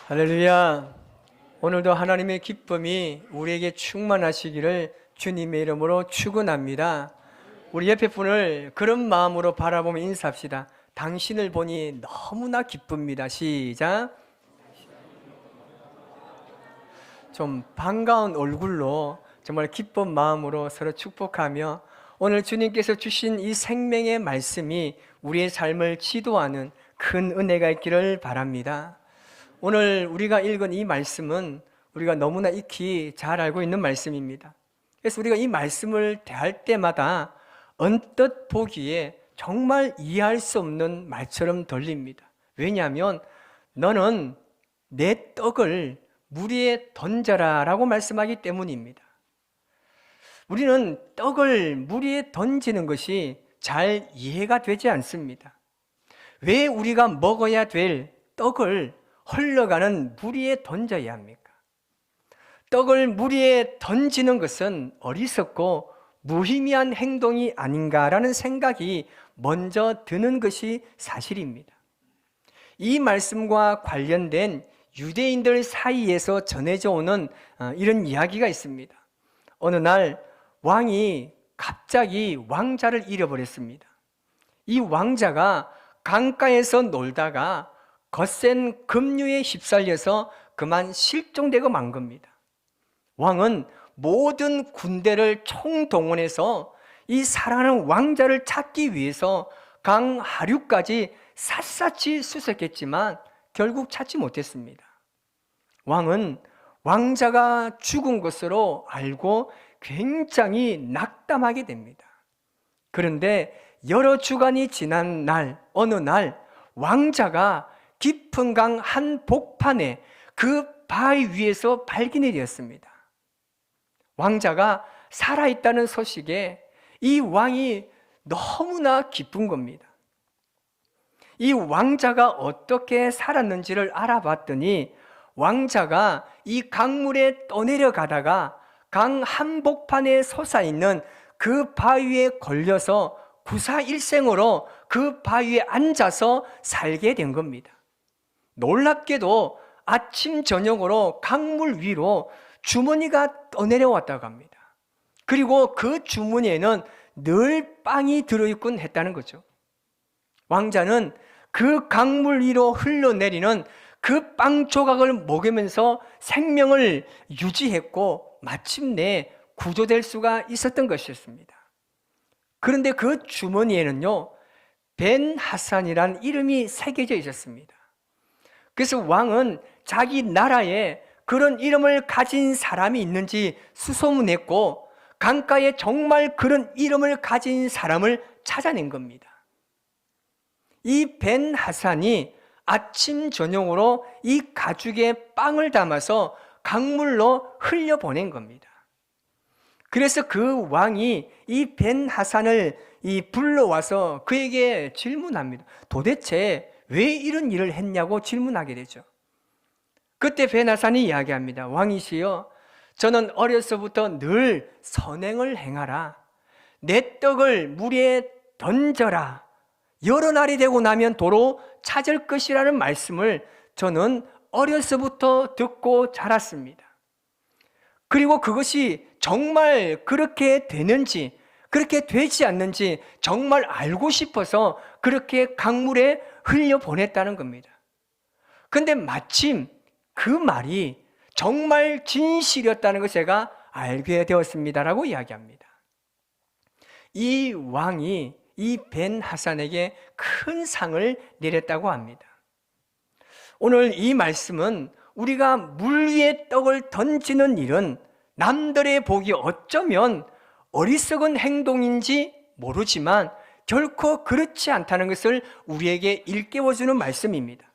할렐루야. 오늘도 하나님의 기쁨이 우리에게 충만하시기를 주님의 이름으로 축원합니다. 우리 옆에 분을 그런 마음으로 바라보며 인사합시다. 당신을 보니 너무나 기쁩니다. 시작. 좀 반가운 얼굴로 정말 기쁜 마음으로 서로 축복하며 오늘 주님께서 주신 이 생명의 말씀이 우리의 삶을 지도하는 큰 은혜가 있기를 바랍니다. 오늘 우리가 읽은 이 말씀은 우리가 너무나 익히 잘 알고 있는 말씀입니다. 그래서 우리가 이 말씀을 대할 때마다 언뜻 보기에 정말 이해할 수 없는 말처럼 들립니다. 왜냐하면 너는 내 떡을 물 위에 던져라 라고 말씀하기 때문입니다. 우리는 떡을 물 위에 던지는 것이 잘 이해가 되지 않습니다. 왜 우리가 먹어야 될 떡을 흘러가는 물 위에 던져야 합니까? 떡을 물 위에 던지는 것은 어리석고 무의미한 행동이 아닌가라는 생각이 먼저 드는 것이 사실입니다. 이 말씀과 관련된 유대인들 사이에서 전해져 오는 이런 이야기가 있습니다. 어느 날 왕이 갑자기 왕자를 잃어버렸습니다. 이 왕자가 강가에서 놀다가 거센 급류에 휩쓸려서 그만 실종되고 만 겁니다. 왕은 모든 군대를 총동원해서 이 사랑하는 왕자를 찾기 위해서 강 하류까지 샅샅이 수색했지만 결국 찾지 못했습니다. 왕은 왕자가 죽은 것으로 알고 굉장히 낙담하게 됩니다. 그런데 여러 주간이 지난 어느 날 왕자가 깊은 강 한 복판에 그 바위 위에서 발견이 되었습니다. 왕자가 살아있다는 소식에 이 왕이 너무나 기쁜 겁니다. 이 왕자가 어떻게 살았는지를 알아봤더니 왕자가 이 강물에 떠내려가다가 강 한복판에 솟아있는 그 바위에 걸려서 구사일생으로 그 바위에 앉아서 살게 된 겁니다. 놀랍게도 아침 저녁으로 강물 위로 주머니가 떠내려왔다고 합니다. 그리고 그 주머니에는 늘 빵이 들어있곤 했다는 거죠. 왕자는 그 강물 위로 흘러내리는 그 빵 조각을 먹으면서 생명을 유지했고 마침내 구조될 수가 있었던 것이었습니다. 그런데 그 주머니에는요, 벤 하산이라는 이름이 새겨져 있었습니다. 그래서 왕은 자기 나라에 그런 이름을 가진 사람이 있는지 수소문했고 강가에 정말 그런 이름을 가진 사람을 찾아낸 겁니다. 이 벤 하산이 아침 저녁으로 이 가죽에 빵을 담아서 강물로 흘려보낸 겁니다. 그래서 그 왕이 이 벤 하산을 불러와서 그에게 질문합니다. 도대체 왜 이런 일을 했냐고 질문하게 되죠. 그때 벤 하산이 이야기합니다. 왕이시여, 저는 어려서부터 늘 선행을 행하라, 내 떡을 물에 던져라, 여러 날이 되고 나면 도로 찾을 것이라는 말씀을 저는 어려서부터 듣고 자랐습니다. 그리고 그것이 정말 그렇게 되는지 그렇게 되지 않는지 정말 알고 싶어서 그렇게 강물에 흘려보냈다는 겁니다. 그런데 마침 그 말이 정말 진실이었다는 것을 제가 알게 되었습니다라고 이야기합니다. 이 왕이 이 벤 하산에게 큰 상을 내렸다고 합니다. 오늘 이 말씀은 우리가 물 위에 떡을 던지는 일은 남들의 보기 어쩌면 어리석은 행동인지 모르지만 결코 그렇지 않다는 것을 우리에게 일깨워주는 말씀입니다.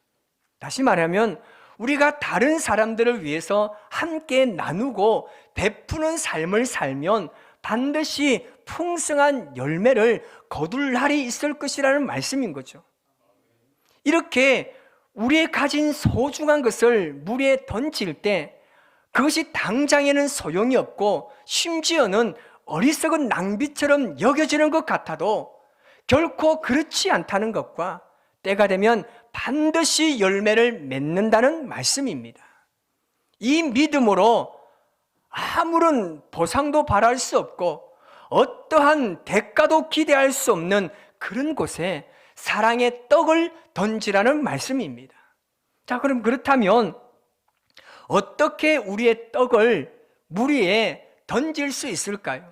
다시 말하면 우리가 다른 사람들을 위해서 함께 나누고 베푸는 삶을 살면 반드시 풍성한 열매를 거둘 날이 있을 것이라는 말씀인 거죠. 이렇게 우리의 가진 소중한 것을 물에 던질 때 그것이 당장에는 소용이 없고 심지어는 어리석은 낭비처럼 여겨지는 것 같아도 결코 그렇지 않다는 것과 때가 되면 반드시 열매를 맺는다는 말씀입니다. 이 믿음으로 아무런 보상도 바랄 수 없고 어떠한 대가도 기대할 수 없는 그런 곳에 사랑의 떡을 던지라는 말씀입니다. 자, 그럼 그렇다면 어떻게 우리의 떡을 물 위에 던질 수 있을까요?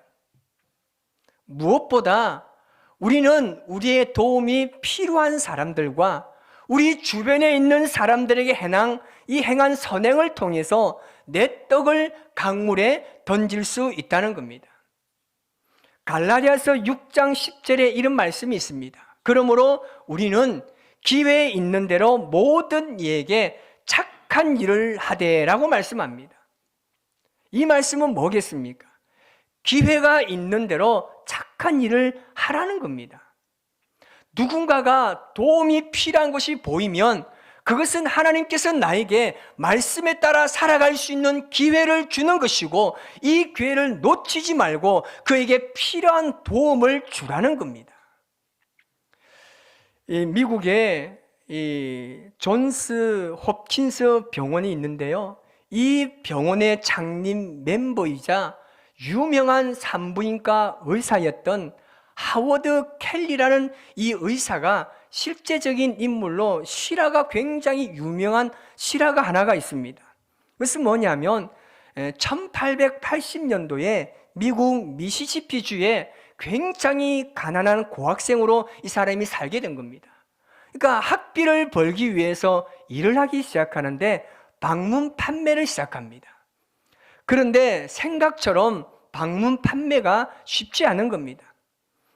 무엇보다 우리는 우리의 도움이 필요한 사람들과 우리 주변에 있는 사람들에게 행한 선행을 통해서 내 떡을 강물에 던질 수 있다는 겁니다. 갈라디아서 6장 10절에 이런 말씀이 있습니다. 그러므로 우리는 기회에 있는 대로 모든 이에게 착한 일을 하되라고 말씀합니다. 이 말씀은 뭐겠습니까? 기회가 있는 대로 착한 일을 하라는 겁니다. 누군가가 도움이 필요한 것이 보이면 그것은 하나님께서 나에게 말씀에 따라 살아갈 수 있는 기회를 주는 것이고 이 기회를 놓치지 말고 그에게 필요한 도움을 주라는 겁니다. 미국에 존스 홉킨스 병원이 있는데요. 이 병원의 창립 멤버이자 유명한 산부인과 의사였던 하워드 켈리라는 이 의사가 실제적인 인물로 실화가 굉장히 유명한 실화가 하나가 있습니다. 그것은 뭐냐면 1880년도에 미국 미시시피주에 굉장히 가난한 고학생으로 이 사람이 살게 된 겁니다. 그러니까 학비를 벌기 위해서 일을 하기 시작하는데 방문 판매를 시작합니다. 그런데 생각처럼 방문 판매가 쉽지 않은 겁니다.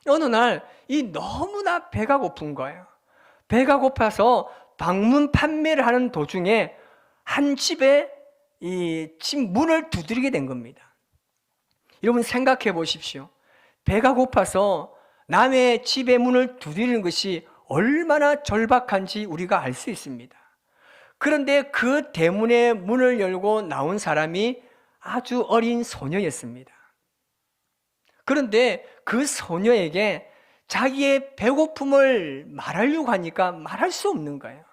어느 날 너무나 배가 고픈 거예요. 배가 고파서 방문 판매를 하는 도중에 한 집에 집 문을 두드리게 된 겁니다. 여러분 생각해 보십시오. 배가 고파서 남의 집의 문을 두드리는 것이 얼마나 절박한지 우리가 알 수 있습니다. 그런데 그 대문의 문을 열고 나온 사람이 아주 어린 소녀였습니다. 그런데 그 소녀에게 자기의 배고픔을 말하려고 하니까 말할 수 없는 거예요.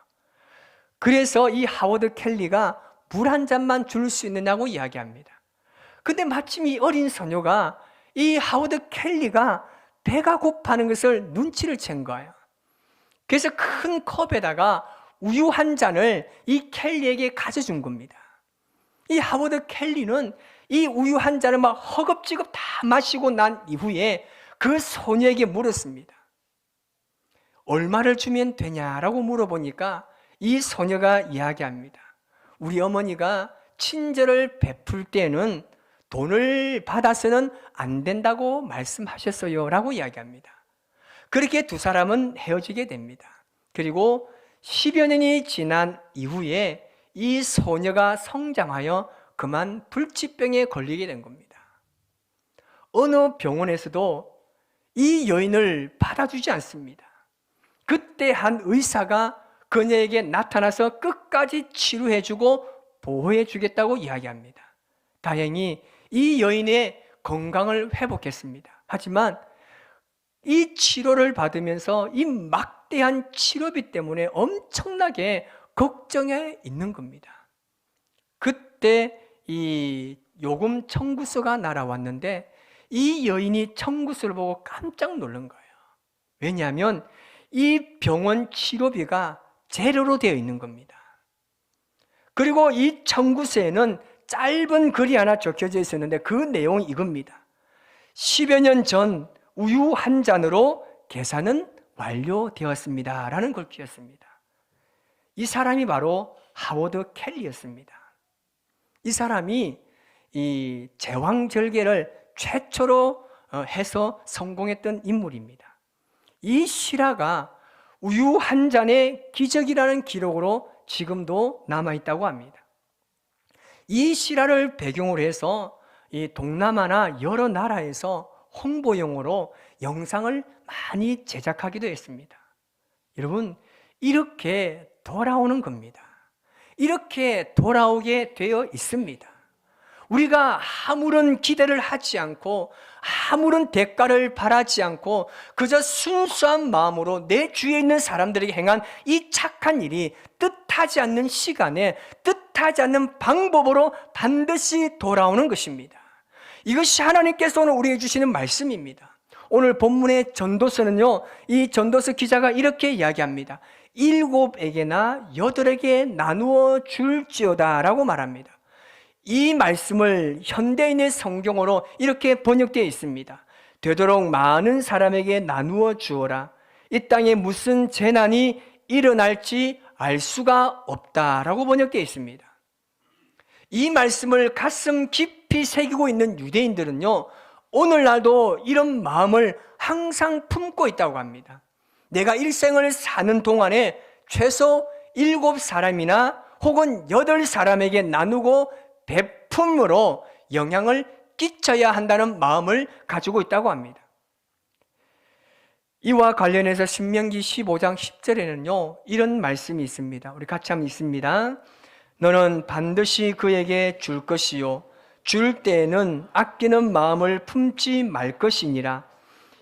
그래서 이 하워드 켈리가 물 한 잔만 줄 수 있느냐고 이야기합니다. 근데 마침 이 어린 소녀가 이 하워드 켈리가 배가 고파하는 것을 눈치를 챈 거예요. 그래서 큰 컵에다가 우유 한 잔을 이 켈리에게 가져준 겁니다. 이 하워드 켈리는 이 우유 한 잔을 막 허겁지겁 다 마시고 난 이후에 그 소녀에게 물었습니다. 얼마를 주면 되냐라고 물어보니까 이 소녀가 이야기합니다. 우리 어머니가 친절을 베풀 때는 돈을 받아서는 안 된다고 말씀하셨어요 라고 이야기합니다. 그렇게 두 사람은 헤어지게 됩니다. 그리고 10여 년이 지난 이후에 이 소녀가 성장하여 그만 불치병에 걸리게 된 겁니다. 어느 병원에서도 이 여인을 받아주지 않습니다. 그때 한 의사가 그녀에게 나타나서 끝까지 치료해주고 보호해주겠다고 이야기합니다. 다행히 이 여인의 건강을 회복했습니다. 하지만 이 치료를 받으면서 이 막대한 치료비 때문에 엄청나게 걱정해 있는 겁니다. 그때 이 요금 청구서가 날아왔는데 이 여인이 청구서를 보고 깜짝 놀란 거예요. 왜냐하면 이 병원 치료비가 제로로 되어 있는 겁니다. 그리고 이 청구서에는 짧은 글이 하나 적혀져 있었는데 그 내용이 이겁니다. 10여 년 전 우유 한 잔으로 계산은 완료되었습니다 라는 글귀였습니다. 이 사람이 바로 하워드 켈리였습니다. 이 사람이 이 제왕절개를 최초로 해서 성공했던 인물입니다. 이 실화가 우유 한 잔의 기적이라는 기록으로 지금도 남아있다고 합니다. 이 실화를 배경으로 해서 이 동남아나 여러 나라에서 홍보용으로 영상을 많이 제작하기도 했습니다. 여러분, 이렇게 돌아오는 겁니다. 이렇게 돌아오게 되어 있습니다. 우리가 아무런 기대를 하지 않고 아무런 대가를 바라지 않고 그저 순수한 마음으로 내 주위에 있는 사람들에게 행한 이 착한 일이 뜻하지 않는 시간에 뜻하지 않는 방법으로 반드시 돌아오는 것입니다. 이것이 하나님께서 오늘 우리에게 주시는 말씀입니다. 오늘 본문의 전도서는요, 이 전도서 기자가 이렇게 이야기합니다. 7에게나 8에게 나누어 줄지어다 라고 말합니다. 이 말씀을 현대인의 성경으로 이렇게 번역되어 있습니다. 되도록 많은 사람에게 나누어 주어라. 이 땅에 무슨 재난이 일어날지 알 수가 없다라고 번역되어 있습니다. 이 말씀을 가슴 깊이 새기고 있는 유대인들은요, 오늘날도 이런 마음을 항상 품고 있다고 합니다. 내가 일생을 사는 동안에 최소 7사람이나 혹은 8사람에게 나누고 베품으로 영향을 끼쳐야 한다는 마음을 가지고 있다고 합니다. 이와 관련해서 신명기 15장 10절에는요 이런 말씀이 있습니다. 우리 같이 한번 읽습니다. 너는 반드시 그에게 줄 것이요 줄 때에는 아끼는 마음을 품지 말 것이니라.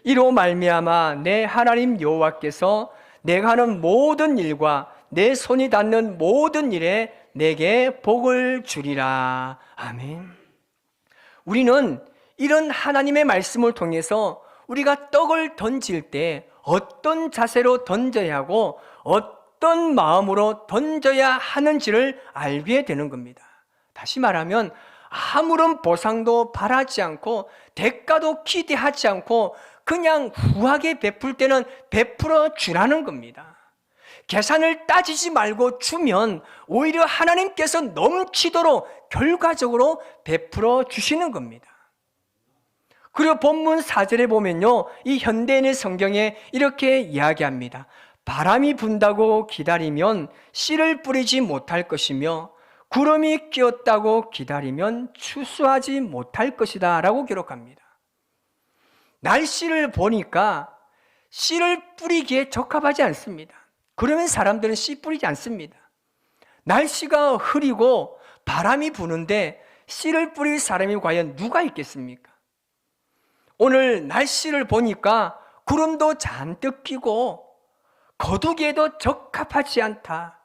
이로 말미암아 내 하나님 여호와께서 내가 하는 모든 일과 내 손이 닿는 모든 일에 내게 복을 주리라. 아멘. 우리는 이런 하나님의 말씀을 통해서 우리가 떡을 던질 때 어떤 자세로 던져야 하고 어떤 마음으로 던져야 하는지를 알게 되는 겁니다. 다시 말하면 아무런 보상도 바라지 않고 대가도 기대하지 않고 그냥 후하게 베풀 때는 베풀어 주라는 겁니다. 계산을 따지지 말고 주면 오히려 하나님께서 넘치도록 결과적으로 베풀어 주시는 겁니다. 그리고 본문 4절에 보면요, 이 현대인의 성경에 이렇게 이야기합니다. 바람이 분다고 기다리면 씨를 뿌리지 못할 것이며 구름이 끼었다고 기다리면 추수하지 못할 것이다 라고 기록합니다. 날씨를 보니까 씨를 뿌리기에 적합하지 않습니다. 그러면 사람들은 씨 뿌리지 않습니다. 날씨가 흐리고 바람이 부는데 씨를 뿌릴 사람이 과연 누가 있겠습니까? 오늘 날씨를 보니까 구름도 잔뜩 끼고 거두기에도 적합하지 않다.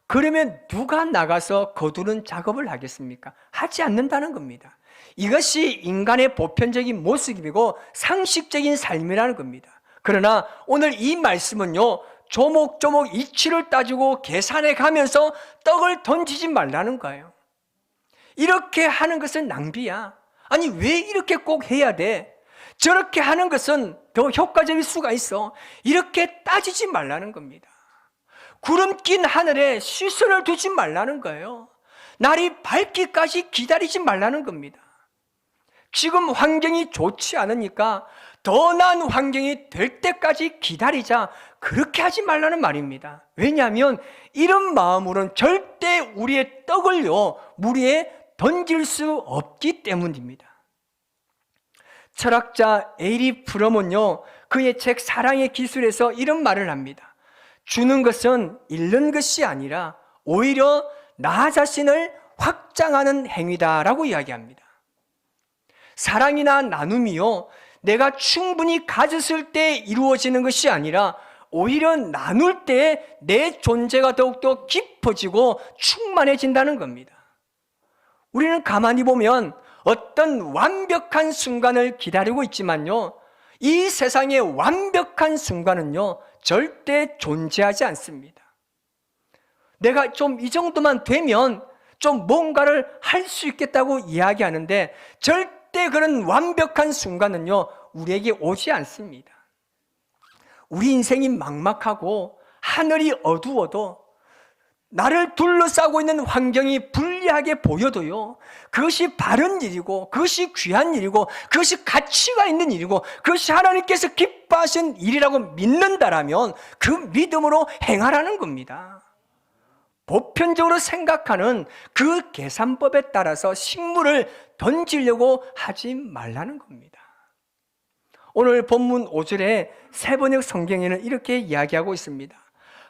그러면 누가 나가서 거두는 작업을 하겠습니까? 하지 않는다는 겁니다. 이것이 인간의 보편적인 모습이고 상식적인 삶이라는 겁니다. 그러나 오늘 이 말씀은요, 조목조목 이치를 따지고 계산해 가면서 떡을 던지지 말라는 거예요. 이렇게 하는 것은 낭비야. 아니, 왜 이렇게 꼭 해야 돼? 저렇게 하는 것은 더 효과적일 수가 있어. 이렇게 따지지 말라는 겁니다. 구름 낀 하늘에 시선을 두지 말라는 거예요. 날이 밝기까지 기다리지 말라는 겁니다. 지금 환경이 좋지 않으니까 더 나은 환경이 될 때까지 기다리자, 그렇게 하지 말라는 말입니다. 왜냐하면 이런 마음으로는 절대 우리의 떡을요 무리에 던질 수 없기 때문입니다. 철학자 에이리 프롬은요 그의 책 사랑의 기술에서 이런 말을 합니다. 주는 것은 잃는 것이 아니라 오히려 나 자신을 확장하는 행위다라고 이야기합니다. 사랑이나 나눔이요 내가 충분히 가졌을 때 이루어지는 것이 아니라 오히려 나눌 때 내 존재가 더욱더 깊어지고 충만해진다는 겁니다. 우리는 가만히 보면 어떤 완벽한 순간을 기다리고 있지만요, 이 세상의 완벽한 순간은요 절대 존재하지 않습니다. 내가 좀 이 정도만 되면 좀 뭔가를 할 수 있겠다고 이야기하는데 절대 그런 완벽한 순간은요 우리에게 오지 않습니다. 우리 인생이 막막하고 하늘이 어두워도 나를 둘러싸고 있는 환경이 불리하게 보여도요 그것이 바른 일이고 그것이 귀한 일이고 그것이 가치가 있는 일이고 그것이 하나님께서 기뻐하신 일이라고 믿는다라면 그 믿음으로 행하라는 겁니다. 보편적으로 생각하는 그 계산법에 따라서 식물을 던지려고 하지 말라는 겁니다. 오늘 본문 5절에 세번역 성경에는 이렇게 이야기하고 있습니다.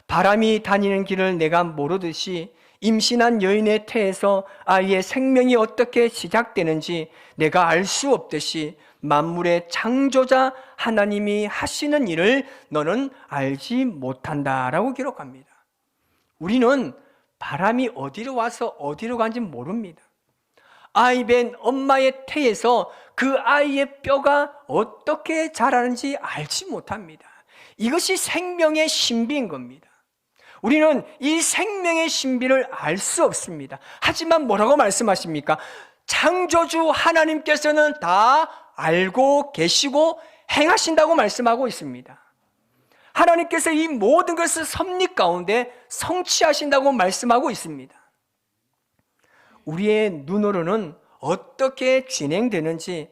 바람이 다니는 길을 내가 모르듯이 임신한 여인의 태에서 아이의 생명이 어떻게 시작되는지 내가 알 수 없듯이 만물의 창조자 하나님이 하시는 일을 너는 알지 못한다라고 기록합니다. 우리는 바람이 어디로 와서 어디로 간지 모릅니다. 아이 벤 엄마의 태에서 그 아이의 뼈가 어떻게 자라는지 알지 못합니다. 이것이 생명의 신비인 겁니다. 우리는 이 생명의 신비를 알 수 없습니다. 하지만 뭐라고 말씀하십니까? 창조주 하나님께서는 다 알고 계시고 행하신다고 말씀하고 있습니다. 하나님께서 이 모든 것을 섭리 가운데 성취하신다고 말씀하고 있습니다. 우리의 눈으로는 어떻게 진행되는지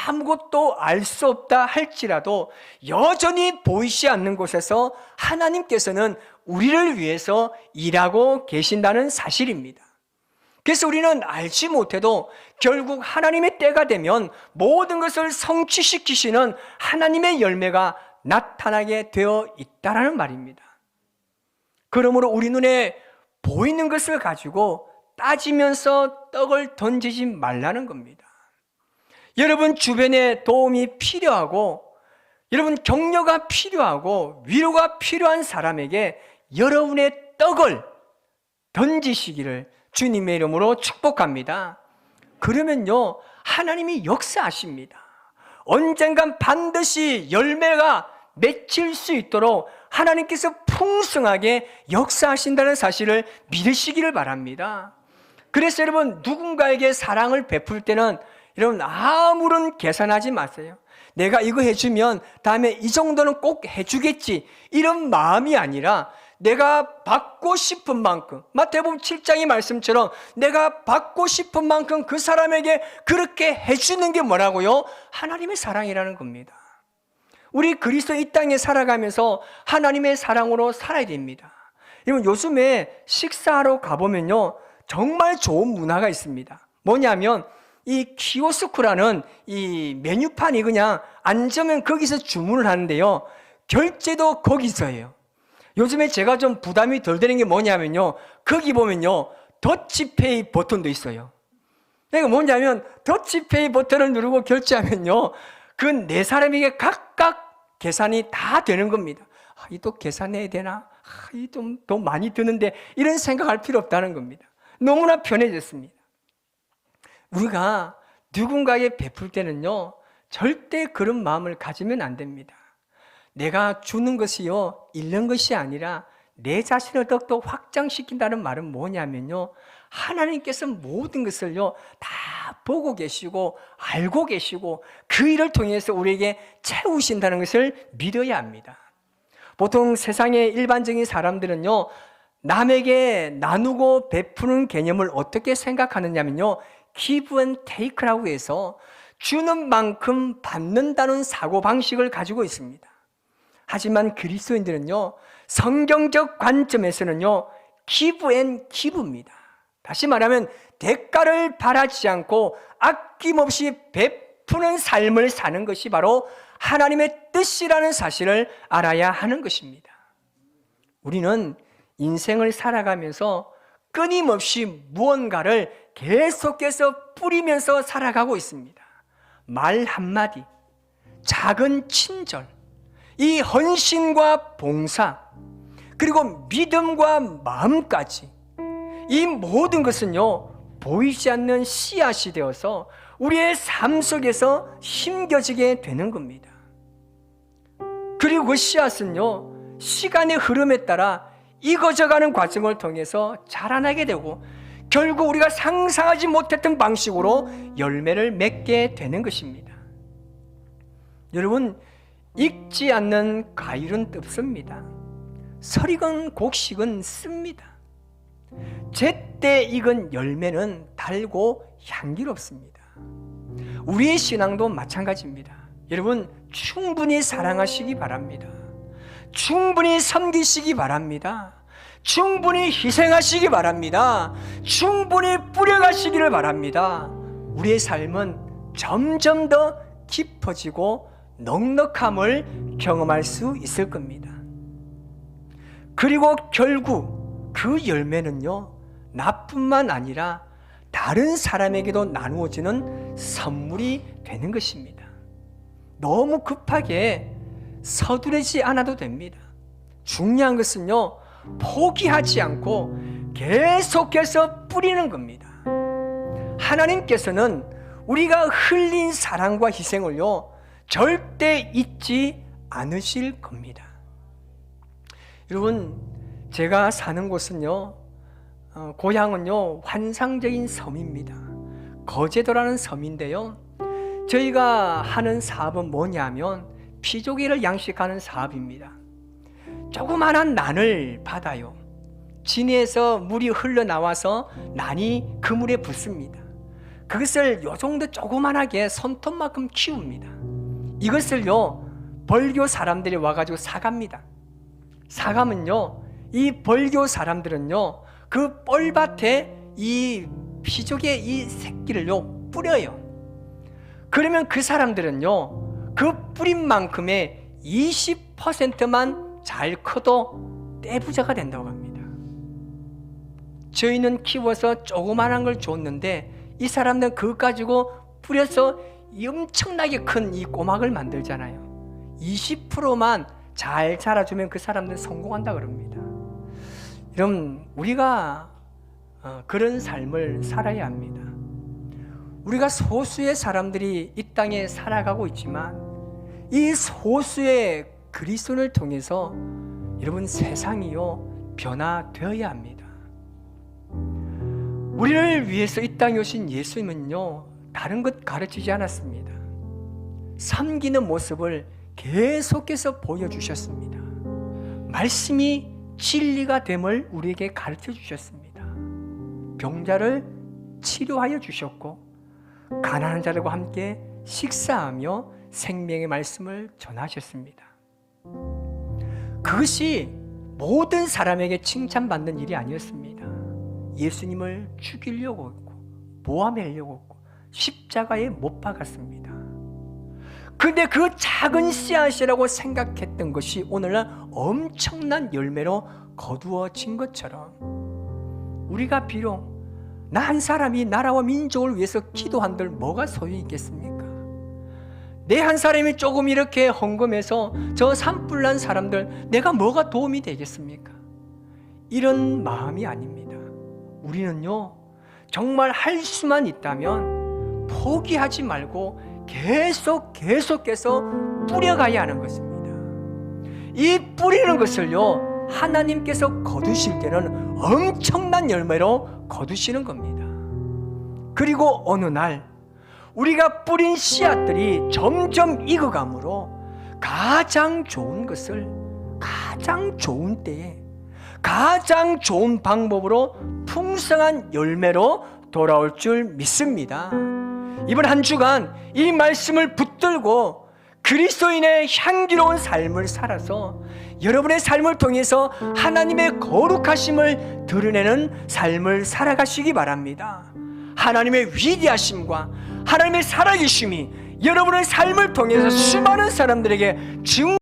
아무것도 알 수 없다 할지라도 여전히 보이지 않는 곳에서 하나님께서는 우리를 위해서 일하고 계신다는 사실입니다. 그래서 우리는 알지 못해도 결국 하나님의 때가 되면 모든 것을 성취시키시는 하나님의 열매가 나타나게 되어 있다라는 말입니다. 그러므로 우리 눈에 보이는 것을 가지고 따지면서 떡을 던지지 말라는 겁니다. 여러분 주변에 도움이 필요하고 여러분 격려가 필요하고 위로가 필요한 사람에게 여러분의 떡을 던지시기를 주님의 이름으로 축복합니다. 그러면요 하나님이 역사하십니다. 언젠간 반드시 열매가 맺힐 수 있도록 하나님께서 풍성하게 역사하신다는 사실을 믿으시기를 바랍니다. 그래서 여러분 누군가에게 사랑을 베풀 때는 여러분 아무런 계산하지 마세요. 내가 이거 해주면 다음에 이 정도는 꼭 해주겠지 이런 마음이 아니라 내가 받고 싶은 만큼 마태복음 7장의 말씀처럼 내가 받고 싶은 만큼 그 사람에게 그렇게 해주는 게 뭐라고요? 하나님의 사랑이라는 겁니다. 우리 그리스도 이 땅에 살아가면서 하나님의 사랑으로 살아야 됩니다. 여러분 요즘에 식사하러 가보면요 정말 좋은 문화가 있습니다. 뭐냐면 이 키오스크라는 이 메뉴판이 그냥 앉으면 거기서 주문을 하는데요 결제도 거기서 해요. 요즘에 제가 좀 부담이 덜 되는 게 뭐냐면요 거기 보면요 더치페이 버튼도 있어요. 그러니까 뭐냐면 더치페이 버튼을 누르고 결제하면요 그 네 사람에게 각각 계산이 다 되는 겁니다. 이 또 계산해야 되나? 이 좀 더 많이 드는데 이런 생각할 필요 없다는 겁니다. 너무나 편해졌습니다. 우리가 누군가에게 베풀 때는요 절대 그런 마음을 가지면 안 됩니다. 내가 주는 것이요 잃는 것이 아니라 내 자신을 더욱더 확장시킨다는 말은 뭐냐면요 하나님께서 모든 것을요 다 보고 계시고 알고 계시고 그 일을 통해서 우리에게 채우신다는 것을 믿어야 합니다. 보통 세상의 일반적인 사람들은요 남에게 나누고 베푸는 개념을 어떻게 생각하느냐면요 give and take라고 해서 주는 만큼 받는다는 사고방식을 가지고 있습니다. 하지만 그리스도인들은요 성경적 관점에서는요 give and give입니다. 다시 말하면 대가를 바라지 않고 아낌없이 베푸는 삶을 사는 것이 바로 하나님의 뜻이라는 사실을 알아야 하는 것입니다. 우리는 인생을 살아가면서 끊임없이 무언가를 계속해서 뿌리면서 살아가고 있습니다. 말 한마디, 작은 친절, 이 헌신과 봉사, 그리고 믿음과 마음까지 이 모든 것은요 보이지 않는 씨앗이 되어서 우리의 삶 속에서 심겨지게 되는 겁니다. 그리고 그 씨앗은요 시간의 흐름에 따라 익어져가는 과정을 통해서 자라나게 되고 결국 우리가 상상하지 못했던 방식으로 열매를 맺게 되는 것입니다. 여러분 익지 않는 과일은 뜯습니다. 설익은 곡식은 씁니다. 제때 익은 열매는 달고 향기롭습니다. 우리의 신앙도 마찬가지입니다. 여러분 충분히 사랑하시기 바랍니다. 충분히 섬기시기 바랍니다. 충분히 희생하시기 바랍니다. 충분히 뿌려가시기를 바랍니다. 우리의 삶은 점점 더 깊어지고 넉넉함을 경험할 수 있을 겁니다. 그리고 결국 그 열매는요 나뿐만 아니라 다른 사람에게도 나누어지는 선물이 되는 것입니다. 너무 급하게 서두르지 않아도 됩니다. 중요한 것은요, 포기하지 않고 계속해서 뿌리는 겁니다. 하나님께서는 우리가 흘린 사랑과 희생을요, 절대 잊지 않으실 겁니다. 여러분, 제가 사는 곳은요, 고향은요, 환상적인 섬입니다. 거제도라는 섬인데요, 저희가 하는 사업은 뭐냐면 피조개를 양식하는 사업입니다. 조그만한 난을 받아요. 진해에서 물이 흘러나와서 난이 그 물에 붙습니다. 그것을 요 정도 조그만하게 손톱만큼 키웁니다. 이것을요, 벌교 사람들이 와가지고 사갑니다. 사가면요, 이 벌교 사람들은요, 그 뻘밭에 이 피조개 이 새끼를요 뿌려요. 그러면 그 사람들은요, 그 뿌린 만큼의 20%만 잘 커도 떼부자가 된다고 합니다. 저희는 키워서 조그만한 걸 줬는데 이 사람들은 그거 가지고 뿌려서 엄청나게 큰 이 꼬막을 만들잖아요. 20%만 잘 자라주면 그 사람들은 성공한다 그럽니다. 여러분, 우리가 그런 삶을 살아야 합니다. 우리가 소수의 사람들이 이 땅에 살아가고 있지만 이 소수의 그리스도를 통해서 여러분, 세상이요 변화되어야 합니다. 우리를 위해서 이 땅에 오신 예수님은요, 다른 것 가르치지 않았습니다. 섬기는 모습을 계속해서 보여주셨습니다. 말씀이 진리가 됨을 우리에게 가르쳐 주셨습니다. 병자를 치료하여 주셨고 가난한 자들과 함께 식사하며 생명의 말씀을 전하셨습니다. 그것이 모든 사람에게 칭찬받는 일이 아니었습니다. 예수님을 죽이려고 했고 모함하려고 했고 십자가에 못 박았습니다. 그런데 그 작은 씨앗이라고 생각했던 것이 오늘날 엄청난 열매로 거두어진 것처럼 우리가 비록 나 한 사람이 나라와 민족을 위해서 기도한들 뭐가 소용이 있겠습니까? 내 한 사람이 조금 이렇게 헌금해서 저 산불난 사람들 내가 뭐가 도움이 되겠습니까? 이런 마음이 아닙니다. 우리는요, 정말 할 수만 있다면 포기하지 말고 계속해서 뿌려가야 하는 것입니다. 이 뿌리는 것을요, 하나님께서 거두실 때는 엄청난 열매로 거두시는 겁니다. 그리고 어느 날 우리가 뿌린 씨앗들이 점점 익어감으로 가장 좋은 것을 가장 좋은 때에 가장 좋은 방법으로 풍성한 열매로 돌아올 줄 믿습니다. 이번 한 주간 이 말씀을 붙들고 그리스도인의 향기로운 삶을 살아서 여러분의 삶을 통해서 하나님의 거룩하심을 드러내는 삶을 살아가시기 바랍니다. 하나님의 위대하심과 하나님의 살아계심이 여러분의 삶을 통해서 수많은 사람들에게 증